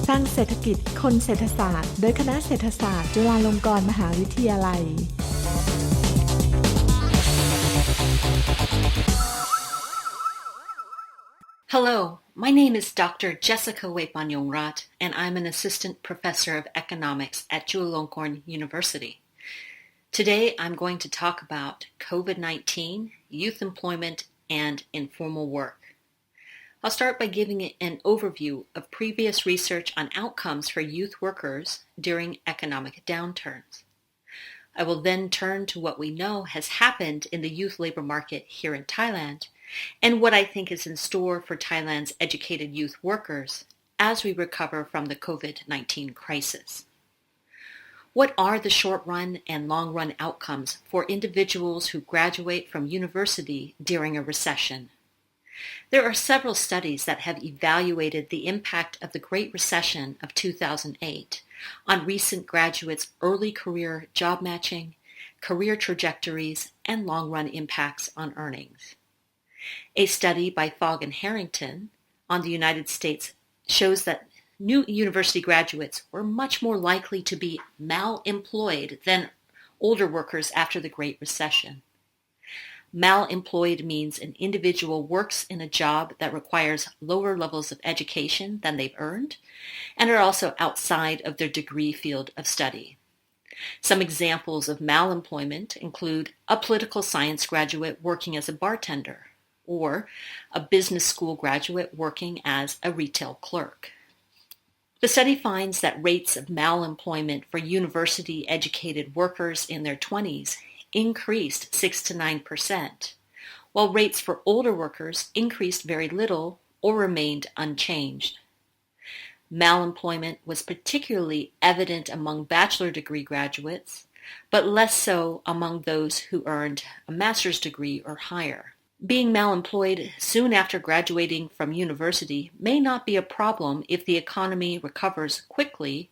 สร้างเศรษฐกิจคนเศรษฐศาสตร์โดยคณะเศรษฐศาสตร์จุฬาลงกรณ์มหาวิทยาลัย Hello, my name is Dr. Jessica Weipanyongrat, and I'm an assistant professor of economics at Chulalongkorn University. Today, I'm going to talk about COVID-19, youth employment, and informal work. I'll start by giving an overview of previous research on outcomes for youth workers during economic downturns. I will then turn to what we know has happened in the youth labor market here in Thailand, and what I think is in store for Thailand's educated youth workers as we recover from the COVID-19 crisis. What are the short-run and long-run outcomes for individuals who graduate from university during a recession? There are several studies that have evaluated the impact of the Great Recession of 2008 on recent graduates' early career job matching, career trajectories, and long-run impacts on earnings. A study by Fogg and Harrington on the United States shows that new university graduates were much more likely to be mal-employed than older workers after the Great Recession. Mal-employed means an individual works in a job that requires lower levels of education than they've earned and are also outside of their degree field of study. Some examples of mal-employment include a political science graduate working as a bartender, or a business school graduate working as a retail clerk. The study finds that rates of mal-employment for university-educated workers in their 20s increased 6 to 9%, while rates for older workers increased very little or remained unchanged. Mal-employment was particularly evident among bachelor degree graduates, but less so among those who earned a master's degree or higher. Being mal-employed soon after graduating from university may not be a problem if the economy recovers quickly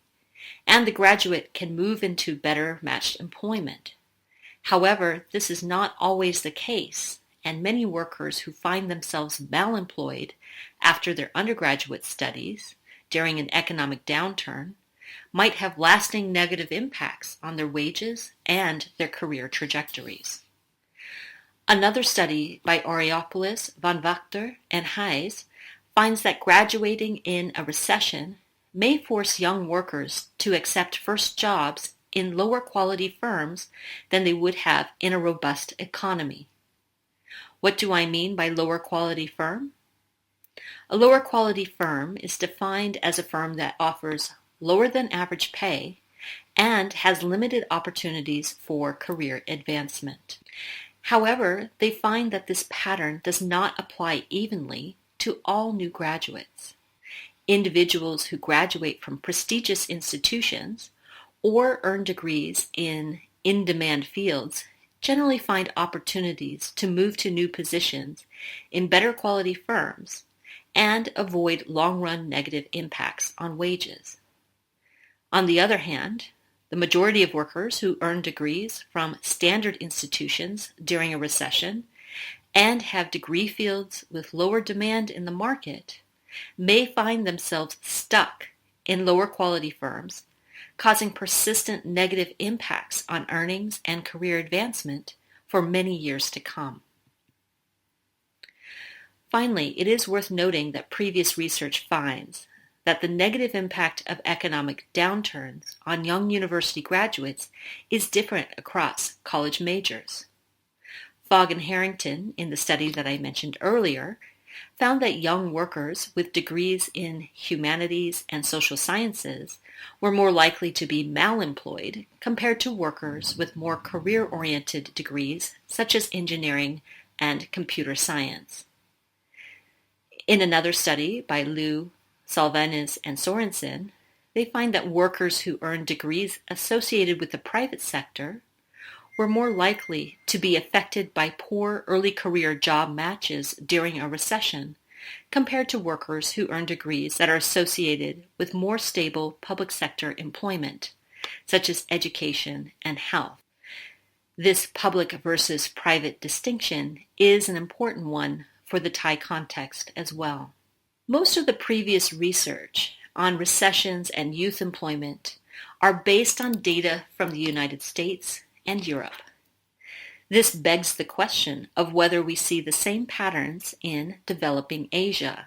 and the graduate can move into better matched employment. However, this is not always the case, and many workers who find themselves mal-employed after their undergraduate studies during an economic downturn might have lasting negative impacts on their wages and their career trajectories. Another study by Aureopoulos, Van Wachter, and Hayes finds that graduating in a recession may force young workers to accept first jobs in lower quality firms than they would have in a robust economy. What do I mean by lower quality firm? A lower quality firm is defined as a firm that offers lower than average pay and has limited opportunities for career advancement. However, they find that this pattern does not apply evenly to all new graduates. Individuals who graduate from prestigious institutions or earn degrees in in-demand fields generally find opportunities to move to new positions in better quality firms and avoid long-run negative impacts on wages. On the other hand, the majority of workers who earn degrees from standard institutions during a recession and have degree fields with lower demand in the market may find themselves stuck in lower quality firms, causing persistent negative impacts on earnings and career advancement for many years to come. Finally, it is worth noting that previous research finds that the negative impact of economic downturns on young university graduates is different across college majors. Fogg and Harrington, in the study that I mentioned earlier, found that young workers with degrees in humanities and social sciences were more likely to be mal-employed compared to workers with more career-oriented degrees such as engineering and computer science. In another study by Liu, Salvanes, and Sorensen, they find that workers who earn degrees associated with the private sector were more likely to be affected by poor early career job matches during a recession compared to workers who earn degrees that are associated with more stable public sector employment, such as education and health. This public versus private distinction is an important one for the Thai context as well. Most of the previous research on recessions and youth employment are based on data from the United States and Europe. This begs the question of whether we see the same patterns in developing Asia.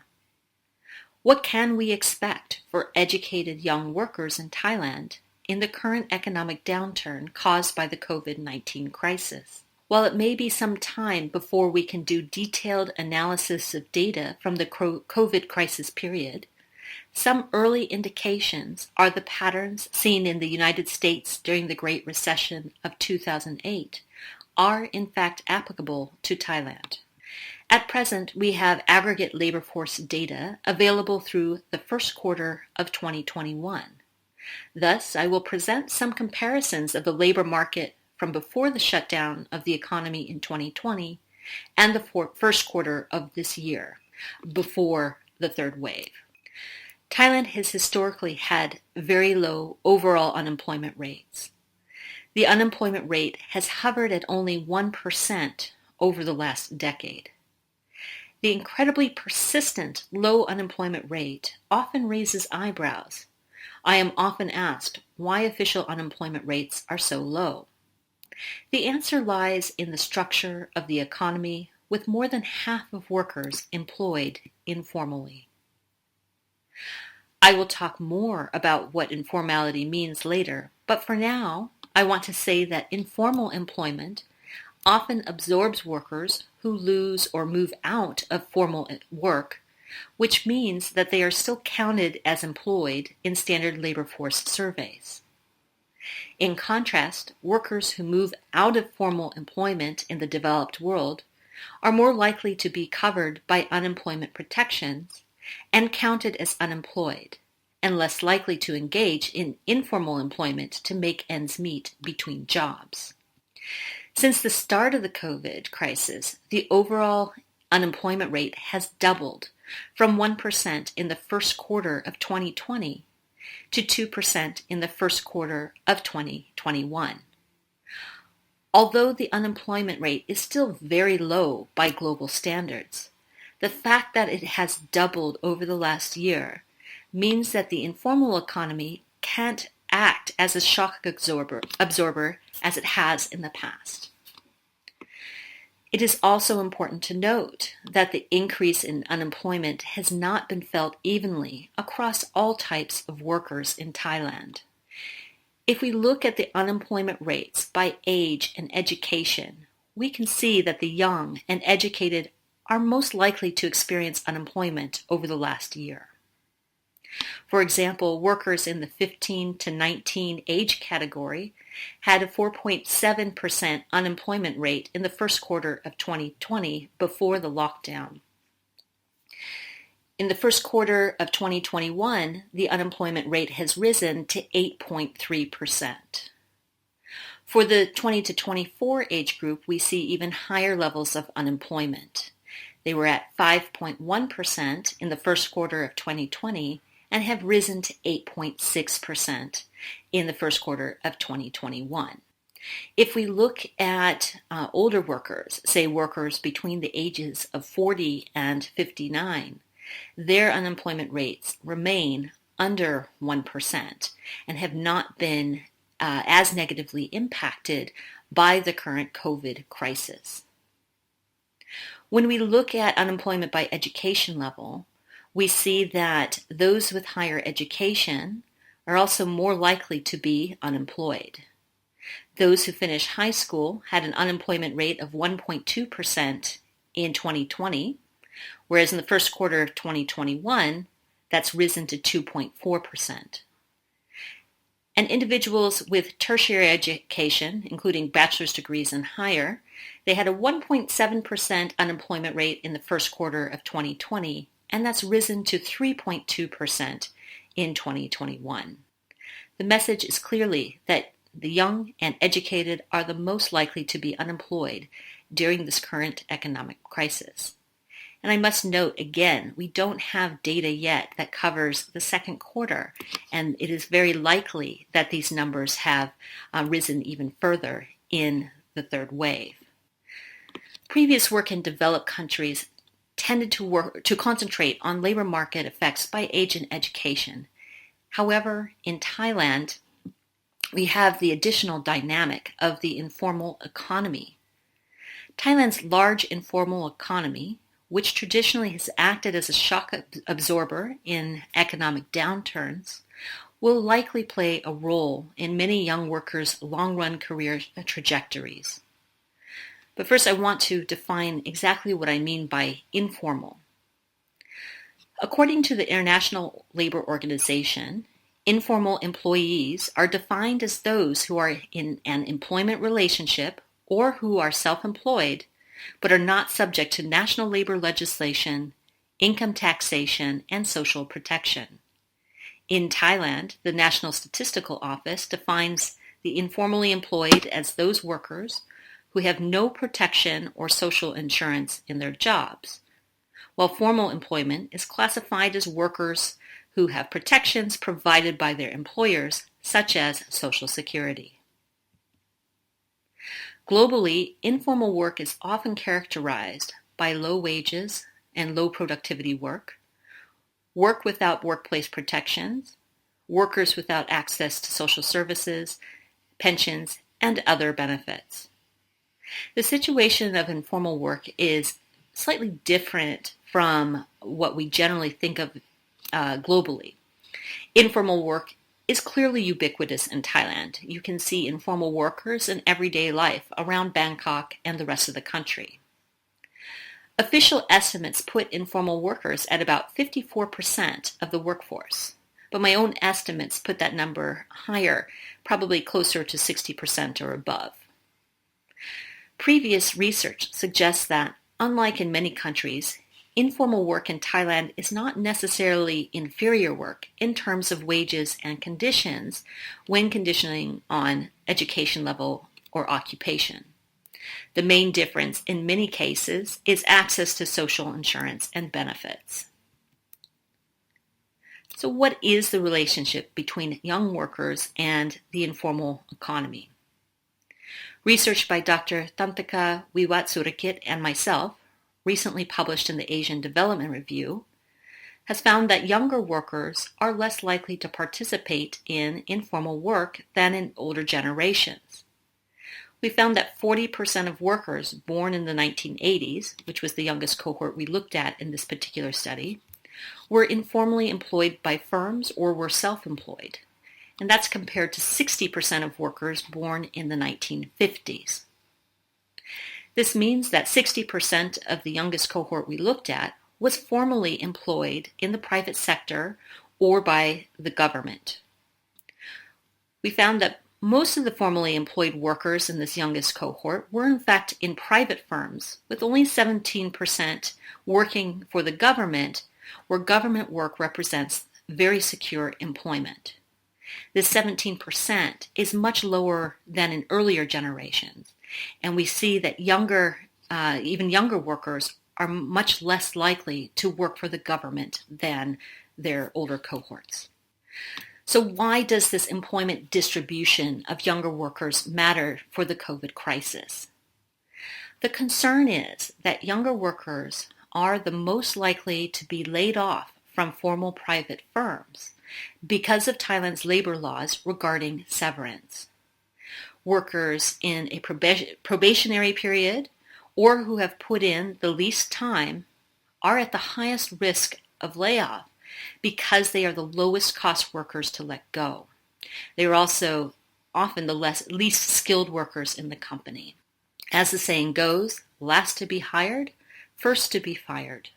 What can we expect for educated young workers in Thailand in the current economic downturn caused by the COVID-19 crisis? While it may be some time before we can do detailed analysis of data from the COVID crisis period, some early indications are the patterns seen in the United States during the Great Recession of 2008 are in fact applicable to Thailand. At present, we have aggregate labor force data available through the first quarter of 2021. Thus, I will present some comparisons of the labor market from before the shutdown of the economy in 2020 and the first quarter of this year, before the third wave. Thailand has historically had very low overall unemployment rates. The unemployment rate has hovered at only 1% over the last decade. The incredibly persistent low unemployment rate often raises eyebrows. I am often asked why official unemployment rates are so low. The answer lies in the structure of the economy, with more than half of workers employed informally. I will talk more about what informality means later, but for now, I want to say that informal employment often absorbs workers who lose or move out of formal work, which means that they are still counted as employed in standard labor force surveys. In contrast, workers who move out of formal employment in the developed world are more likely to be covered by unemployment protections and counted as unemployed, and less likely to engage in informal employment to make ends meet between jobs. Since the start of the COVID crisis, the overall unemployment rate has doubled from 1% in the first quarter of 2020 to 2% in the first quarter of 2021. Although the unemployment rate is still very low by global standards, the fact that it has doubled over the last year means that the informal economy can't act as a shock absorber as it has in the past. It is also important to note that the increase in unemployment has not been felt evenly across all types of workers in Thailand. If we look at the unemployment rates by age and education, we can see that the young and educated are most likely to experience unemployment over the last year. For example, workers in the 15 to 19 age category had a 4.7% unemployment rate in the first quarter of 2020 before the lockdown. In the first quarter of 2021, the unemployment rate has risen to 8.3%. For the 20 to 24 age group, we see even higher levels of unemployment. They were at 5.1% in the first quarter of 2020 and have risen to 8.6% in the first quarter of 2021. If we look at older workers, say workers between the ages of 40 and 59, their unemployment rates remain under 1% and have not been as negatively impacted by the current COVID crisis. When we look at unemployment by education level, we see that those with higher education are also more likely to be unemployed. Those who finish high school had an unemployment rate of 1.2% in 2020, whereas in the first quarter of 2021, that's risen to 2.4%. And individuals with tertiary education, including bachelor's degrees and higher, they had a 1.7% unemployment rate in the first quarter of 2020, and that's risen to 3.2% in 2021. The message is clearly that the young and educated are the most likely to be unemployed during this current economic crisis. And I must note again, we don't have data yet that covers the second quarter, and it is very likely that these numbers have risen even further in the third wave. Previous work in developed countries tended to concentrate on labor market effects by age and education, However, in Thailand, we have the additional dynamic of the informal economy. Thailand's large informal economy, which traditionally has acted as a shock absorber in economic downturns, will likely play a role in many young workers' long-run career trajectories. But first, I want to define exactly what I mean by informal. According to the International Labor Organization, informal employees are defined as those who are in an employment relationship or who are self-employed, but are not subject to national labor legislation, income taxation, and social protection. In Thailand, the National Statistical Office defines the informally employed as those workers who have no protection or social insurance in their jobs, while formal employment is classified as workers who have protections provided by their employers, such as Social Security. Globally, informal work is often characterized by low wages and low productivity work, work without workplace protections, workers without access to social services, pensions, and other benefits. The situation of informal work is slightly different from what we generally think of globally. Informal work is clearly ubiquitous in Thailand. You can see informal workers in everyday life around Bangkok and the rest of the country. Official estimates put informal workers at about 54% of the workforce, but my own estimates put that number higher, probably closer to 60% or above. Previous research suggests that, unlike in many countries, informal work in Thailand is not necessarily inferior work in terms of wages and conditions when conditioning on education level or occupation. The main difference in many cases is access to social insurance and benefits. So what is the relationship between young workers and the informal economy? Research by Dr. Tantaka Wiwatsurakit and myself, recently published in the Asian Development Review, has found that younger workers are less likely to participate in informal work than in older generations. We found that 40% of workers born in the 1980s, which was the youngest cohort we looked at in this particular study, were informally employed by firms or were self-employed. And that's compared to 60% of workers born in the 1950s. This means that 60% of the youngest cohort we looked at was formally employed in the private sector or by the government. We found that most of the formally employed workers in this youngest cohort were in fact in private firms, with only 17% working for the government, where government work represents very secure employment. This 17% is much lower than in earlier generations, and we see that even younger workers are much less likely to work for the government than their older cohorts. So why does this employment distribution of younger workers matter for the COVID crisis? The concern is that younger workers are the most likely to be laid off from formal private firms because of Thailand's labor laws regarding severance. Workers in a probationary period or who have put in the least time are at the highest risk of layoff because they are the lowest cost workers to let go. They are also often the least skilled workers in the company. As the saying goes, last to be hired, first to be fired.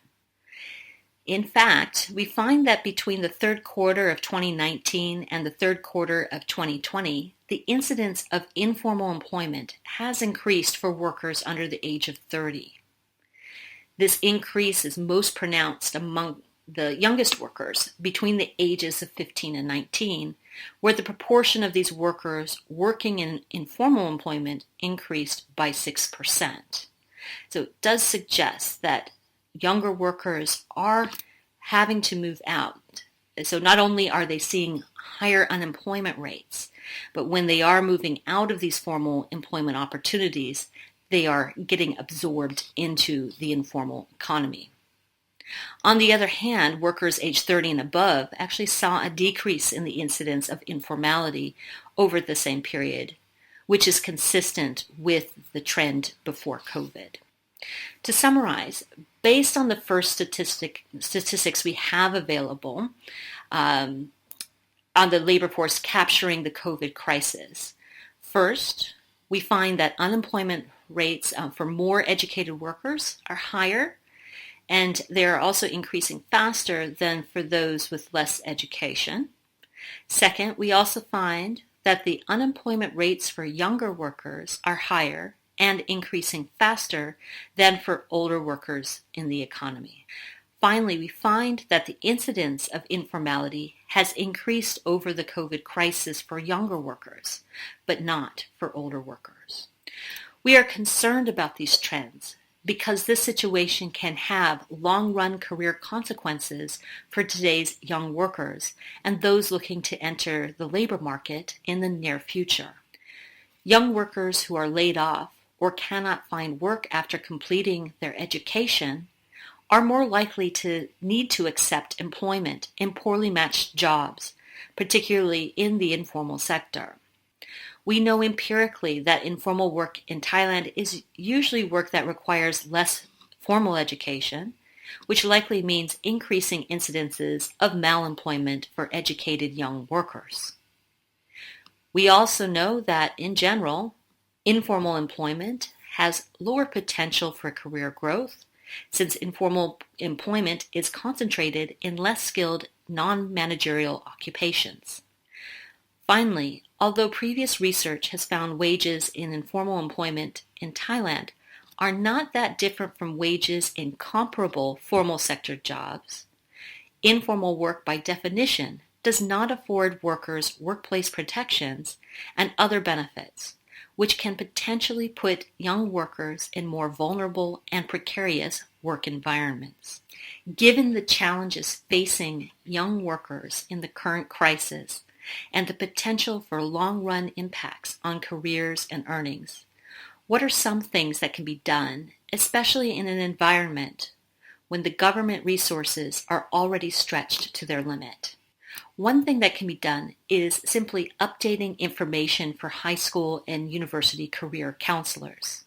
In fact, we find that between the third quarter of 2019 and the third quarter of 2020, the incidence of informal employment has increased for workers under the age of 30. This increase is most pronounced among the youngest workers between the ages of 15 and 19, where the proportion of these workers working in informal employment increased by 6%. So it does suggest that younger workers are having to move out. So not only are they seeing higher unemployment rates, but when they are moving out of these formal employment opportunities, they are getting absorbed into the informal economy. On the other hand, workers aged 30 and above actually saw a decrease in the incidence of informality over the same period, which is consistent with the trend before COVID. To summarize, based on the first statistics we have available on the labor force capturing the COVID crisis, first, we find that unemployment rates for more educated workers are higher, and they are also increasing faster than for those with less education. Second, we also find that the unemployment rates for younger workers are higher and increasing faster than for older workers in the economy. Finally, we find that the incidence of informality has increased over the COVID crisis for younger workers, but not for older workers. We are concerned about these trends because this situation can have long-run career consequences for today's young workers and those looking to enter the labor market in the near future. Young workers who are laid off or cannot find work after completing their education are more likely to need to accept employment in poorly matched jobs, particularly in the informal sector. We know empirically that informal work in Thailand is usually work that requires less formal education, which likely means increasing incidences of malemployment for educated young workers. We also know that, in general, informal employment has lower potential for career growth, since informal employment is concentrated in less skilled, non-managerial occupations. Finally, although previous research has found wages in informal employment in Thailand are not that different from wages in comparable formal sector jobs, informal work by definition does not afford workers workplace protections and other benefits, which can potentially put young workers in more vulnerable and precarious work environments. Given the challenges facing young workers in the current crisis and the potential for long-run impacts on careers and earnings, what are some things that can be done, especially in an environment when the government resources are already stretched to their limit? One thing that can be done is simply updating information for high school and university career counselors.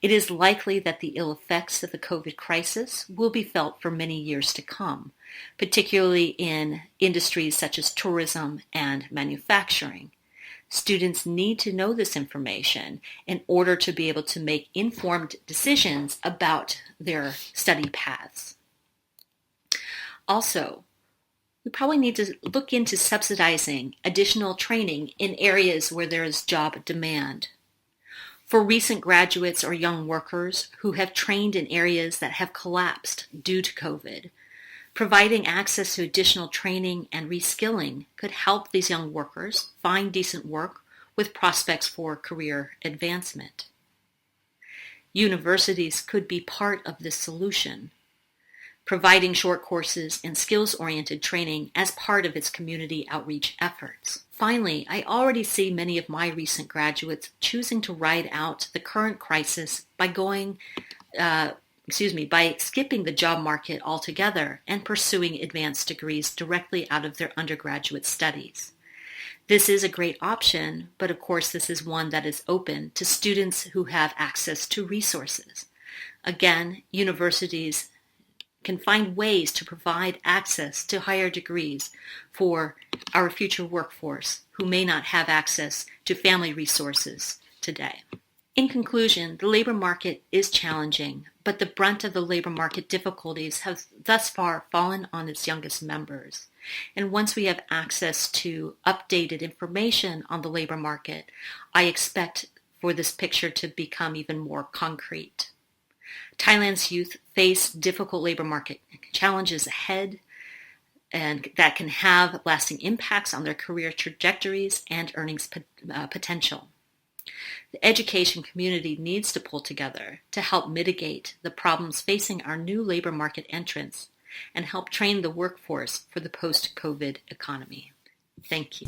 It is likely that the ill effects of the COVID crisis will be felt for many years to come, particularly in industries such as tourism and manufacturing. Students need to know this information in order to be able to make informed decisions about their study paths. Also, we probably need to look into subsidizing additional training in areas where there is job demand. For recent graduates or young workers who have trained in areas that have collapsed due to COVID, providing access to additional training and reskilling could help these young workers find decent work with prospects for career advancement. Universities could be part of this solution, providing short courses and skills-oriented training as part of its community outreach efforts. Finally, I already see many of my recent graduates choosing to ride out the current crisis by by skipping the job market altogether and pursuing advanced degrees directly out of their undergraduate studies. This is a great option, but of course this is one that is open to students who have access to resources. Again, universities can find ways to provide access to higher degrees for our future workforce who may not have access to family resources today. In conclusion, the labor market is challenging, but the brunt of the labor market difficulties have thus far fallen on its youngest members. And once we have access to updated information on the labor market, I expect for this picture to become even more concrete. Thailand's youth face difficult labor market challenges ahead, and that can have lasting impacts on their career trajectories and earnings potential. The education community needs to pull together to help mitigate the problems facing our new labor market entrants and help train the workforce for the post-COVID economy. Thank you.